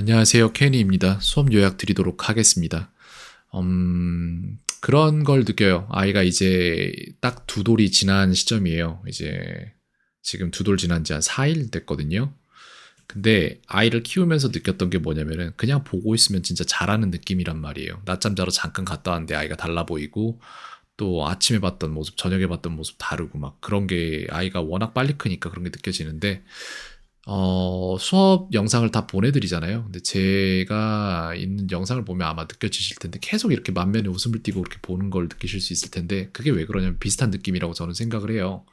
안녕하세요. 케니입니다. 수업 요약 드리도록 하겠습니다. 그런 걸 느껴요. 아이가 이제 딱 두 돌이 지난 시점이에요. 이제 지금 두 돌 지난 지 한 4일 됐거든요. 근데 아이를 키우면서 느꼈던 게 뭐냐면은 그냥 보고 있으면 진짜 잘하는 느낌이란 말이에요. 낮잠 자러 잠깐 갔다 왔는데 아이가 달라 보이고 또 아침에 봤던 모습, 저녁에 봤던 모습 다르고 막 그런 게 아이가 워낙 빨리 크니까 그런 게 느껴지는데 수업 영상을 다 보내드리잖아요. 근데 제가 있는 영상을 보면 아마 느껴지실 텐데 계속 이렇게 만면에 웃음을 띠고 이렇게 보는 걸 느끼실 수 있을 텐데 그게 왜 그러냐면 비슷한 느낌이라고 저는 생각을 해요.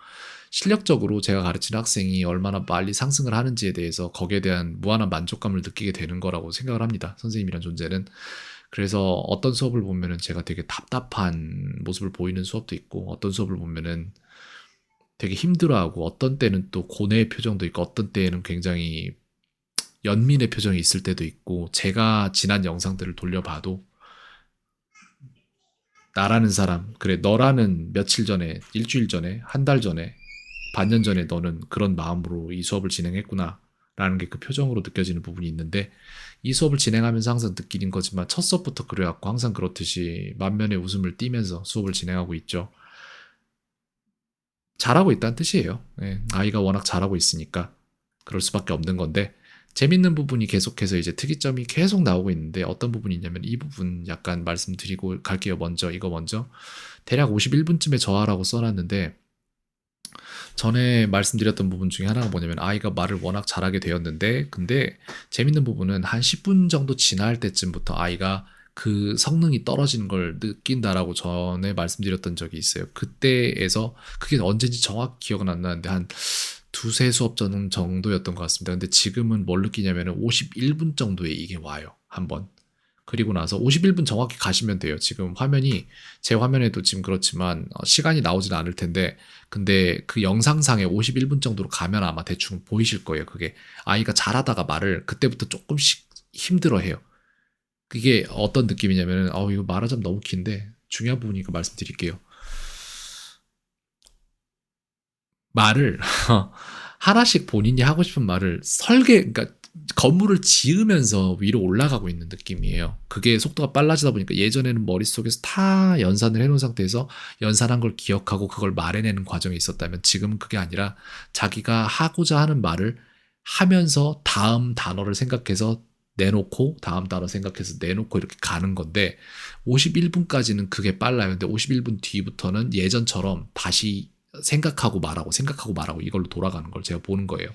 실력적으로 제가 가르치는 학생이 얼마나 빨리 상승을 하는지에 대해서 거기에 대한 무한한 만족감을 느끼게 되는 거라고 생각을 합니다. 선생님이란 존재는. 그래서 어떤 수업을 보면은 제가 되게 답답한 모습을 보이는 수업도 있고 어떤 수업을 보면은 되게 힘들어하고 어떤 때는 또 고뇌의 표정도 있고 어떤 때에는 굉장히 연민의 표정이 있을 때도 있고 제가 지난 영상들을 돌려봐도 나라는 사람 그래 너라는 며칠 전에 일주일 전에 한 달 전에 반년 전에 너는 그런 마음으로 이 수업을 진행했구나 라는 게 그 표정으로 느껴지는 부분이 있는데 이 수업을 진행하면서 항상 느끼는 거지만 첫 수업부터 그래갖고 항상 그렇듯이 만면에 웃음을 띠면서 수업을 진행하고 있죠. 잘하고 있다는 뜻이에요. 예, 아이가 워낙 잘하고 있으니까 그럴 수밖에 없는 건데 재밌는 부분이 계속해서 이제 특이점이 계속 나오고 있는데 어떤 부분이 있냐면 이 부분 약간 말씀드리고 갈게요. 먼저 이거 먼저 대략 51분쯤에 저하라고 써놨는데 전에 말씀드렸던 부분 중에 하나가 뭐냐면 아이가 말을 워낙 잘하게 되었는데 근데 재밌는 부분은 한 10분 정도 지날 때쯤부터 아이가 그 성능이 떨어지는 걸 느낀다라고 전에 말씀드렸던 적이 있어요. 그때에서 그게 언제인지 정확히 기억은 안 나는데 한 두세 수업 전 정도였던 것 같습니다. 근데 지금은 뭘 느끼냐면 51분 정도에 이게 와요. 한 번. 그리고 나서 51분 정확히 가시면 돼요. 지금 화면이 제 화면에도 지금 그렇지만 시간이 나오진 않을 텐데 근데 그 영상상에 51분 정도로 가면 아마 대충 보이실 거예요. 그게 아이가 잘하다가 말을 그때부터 조금씩 힘들어해요. 그게 어떤 느낌이냐면은 이거 말하자면 너무 긴데 중요한 부분이니까 말씀드릴게요. 말을 하나씩 본인이 하고 싶은 말을 그러니까 건물을 지으면서 위로 올라가고 있는 느낌이에요. 그게 속도가 빨라지다 보니까 예전에는 머릿속에서 다 연산을 해놓은 상태에서 연산한 걸 기억하고 그걸 말해내는 과정이 있었다면 지금은 그게 아니라 자기가 하고자 하는 말을 하면서 다음 단어를 생각해서 내놓고 다음 단어 생각해서 내놓고 이렇게 가는 건데 51분까지는 그게 빨라요. 근데 51분 뒤부터는 예전처럼 다시 생각하고 말하고 이걸로 돌아가는 걸 제가 보는 거예요.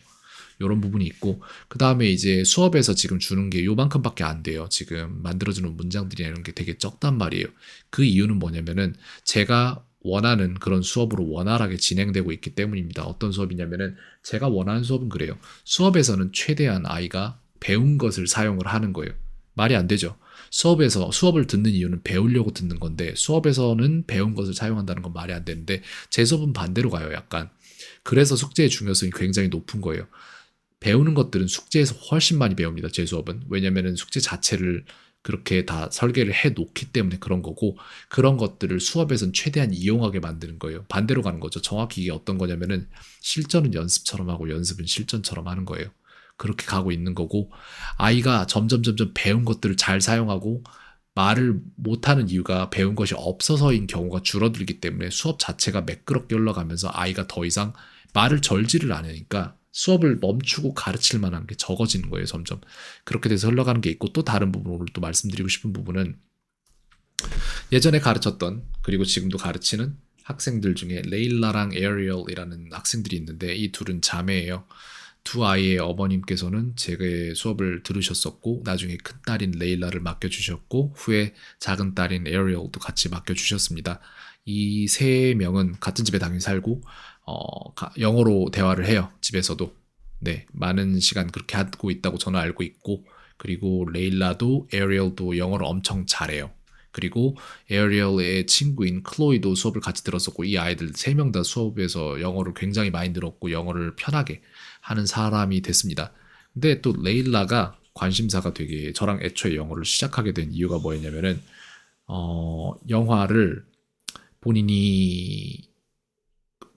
요런 부분이 있고 그다음에 이제 수업에서 지금 주는 게 요만큼밖에 안 돼요. 지금 만들어주는 문장들이나 이런 게 되게 적단 말이에요. 그 이유는 뭐냐면은 제가 원하는 그런 수업으로 원활하게 진행되고 있기 때문입니다. 어떤 수업이냐면은 제가 원하는 수업은 그래요. 수업에서는 최대한 아이가 배운 것을 사용을 하는 거예요. 말이 안 되죠. 수업에서 수업을 듣는 이유는 배우려고 듣는 건데 수업에서는 배운 것을 사용한다는 건 말이 안 되는데 제 수업은 반대로 가요. 약간 그래서 숙제의 중요성이 굉장히 높은 거예요. 배우는 것들은 숙제에서 훨씬 많이 배웁니다. 제 수업은. 왜냐면은 숙제 자체를 그렇게 다 설계를 해 놓기 때문에 그런 거고 그런 것들을 수업에서는 최대한 이용하게 만드는 거예요. 반대로 가는 거죠. 정확히 이게 어떤 거냐면은 실전은 연습처럼 하고 연습은 실전처럼 하는 거예요. 그렇게 가고 있는 거고 아이가 점점 배운 것들을 잘 사용하고 말을 못하는 이유가 배운 것이 없어서인 경우가 줄어들기 때문에 수업 자체가 매끄럽게 흘러가면서 아이가 더 이상 말을 절지를 않으니까 수업을 멈추고 가르칠 만한 게 적어지는 거예요, 점점. 그렇게 돼서 흘러가는 게 있고 또 다른 부분 오늘 또 말씀드리고 싶은 부분은 예전에 가르쳤던 그리고 지금도 가르치는 학생들 중에 레일라랑 에어리얼이라는 학생들이 있는데 이 둘은 자매예요. 두 아이의 어머님께서는 제 수업을 들으셨었고 나중에 큰딸인 레일라를 맡겨주셨고 후에 작은 딸인 에어리얼도 같이 맡겨주셨습니다. 이 세 명은 같은 집에 당연히 살고 영어로 대화를 해요. 집에서도. 네, 많은 시간 그렇게 하고 있다고 저는 알고 있고 그리고 레일라도 에어리얼도 영어를 엄청 잘해요. 그리고 에어리얼의 친구인 클로이도 수업을 같이 들었었고 이 아이들 세 명 다 수업에서 영어를 굉장히 많이 들었고 영어를 편하게 하는 사람이 됐습니다. 근데 또 레일라가 관심사가 되게 저랑 애초에 영어를 시작하게 된 이유가 뭐였냐면은 영화를 본인이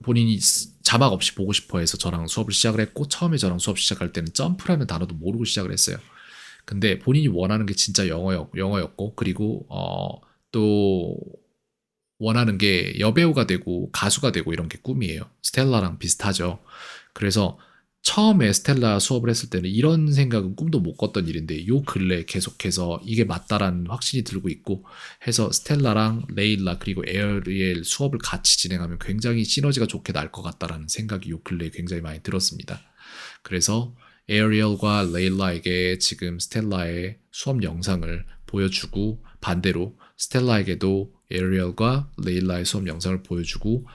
본인이 자막 없이 보고 싶어 해서 저랑 수업을 시작을 했고 처음에 저랑 수업 시작할 때는 점프라는 단어도 모르고 시작을 했어요. 근데 본인이 원하는 게 진짜 영어였고 그리고 또 원하는 게 여배우가 되고 가수가 되고 이런 게 꿈이에요. 스텔라랑 비슷하죠. 그래서 처음에 스텔라 수업을 했을 때는 이런 생각은 꿈도 못 꿨던 일인데 요 근래 계속해서 이게 맞다라는 확신이 들고 있고 해서 스텔라랑 레일라 그리고 에어리엘 수업을 같이 진행하면 굉장히 시너지가 좋게 날 것 같다라는 생각이 요 근래에 굉장히 많이 들었습니다. 그래서 에어리얼과 레일라에게 지금 스텔라의 수업 영상을 보여주고 반대로 스텔라에게도 에어리얼과 레일라의 수업 영상을 보여주고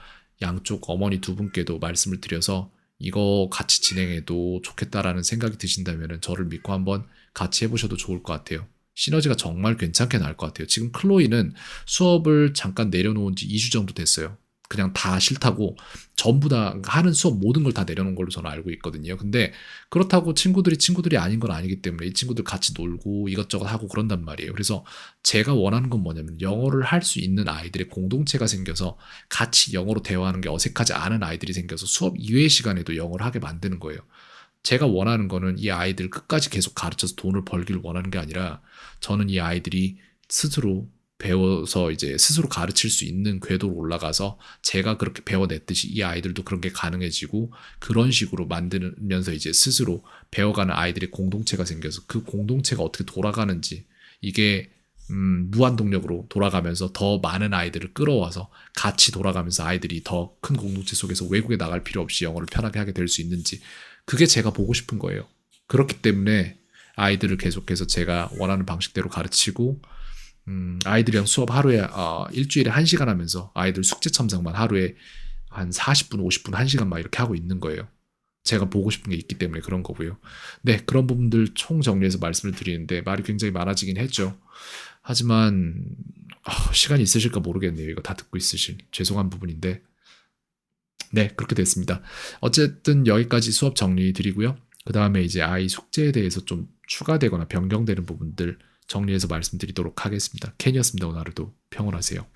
양쪽 어머니 두 분께도 말씀을 드려서 이거 같이 진행해도 좋겠다라는 생각이 드신다면 저를 믿고 한번 같이 해보셔도 좋을 것 같아요. 시너지가 정말 괜찮게 나올 것 같아요. 지금 클로이는 수업을 잠깐 내려놓은 지 2주 정도 됐어요. 그냥 다 싫다고 전부 다 하는 수업 모든 걸 다 내려놓은 걸로 저는 알고 있거든요. 근데 그렇다고 친구들이 아닌 건 아니기 때문에 이 친구들 같이 놀고 이것저것 하고 그런단 말이에요. 그래서 제가 원하는 건 뭐냐면 영어를 할 수 있는 아이들의 공동체가 생겨서 같이 영어로 대화하는 게 어색하지 않은 아이들이 생겨서 수업 이외의 시간에도 영어를 하게 만드는 거예요. 제가 원하는 거는 이 아이들 끝까지 계속 가르쳐서 돈을 벌기를 원하는 게 아니라 저는 이 아이들이 스스로 배워서 이제 스스로 가르칠 수 있는 궤도로 올라가서 제가 그렇게 배워냈듯이 이 아이들도 그런 게 가능해지고 그런 식으로 만들면서 이제 스스로 배워가는 아이들의 공동체가 생겨서 그 공동체가 어떻게 돌아가는지 이게 무한 동력으로 돌아가면서 더 많은 아이들을 끌어와서 같이 돌아가면서 아이들이 더 큰 공동체 속에서 외국에 나갈 필요 없이 영어를 편하게 하게 될 수 있는지 그게 제가 보고 싶은 거예요. 그렇기 때문에 아이들을 계속해서 제가 원하는 방식대로 가르치고 아이들이랑 수업 하루에 일주일에 1시간 하면서 아이들 숙제 첨삭만 하루에 한 40분, 50분, 1시간 막 이렇게 하고 있는 거예요. 제가 보고 싶은 게 있기 때문에 그런 거고요. 네, 그런 부분들 총 정리해서 말씀을 드리는데 말이 굉장히 많아지긴 했죠. 하지만 시간이 있으실까 모르겠네요. 이거 다 듣고 있으실 죄송한 부분인데 네, 그렇게 됐습니다. 어쨌든 여기까지 수업 정리 드리고요. 그 다음에 이제 아이 숙제에 대해서 좀 추가되거나 변경되는 부분들 정리해서 말씀드리도록 하겠습니다. 켄이었습니다. 오늘 하루도 평온하세요.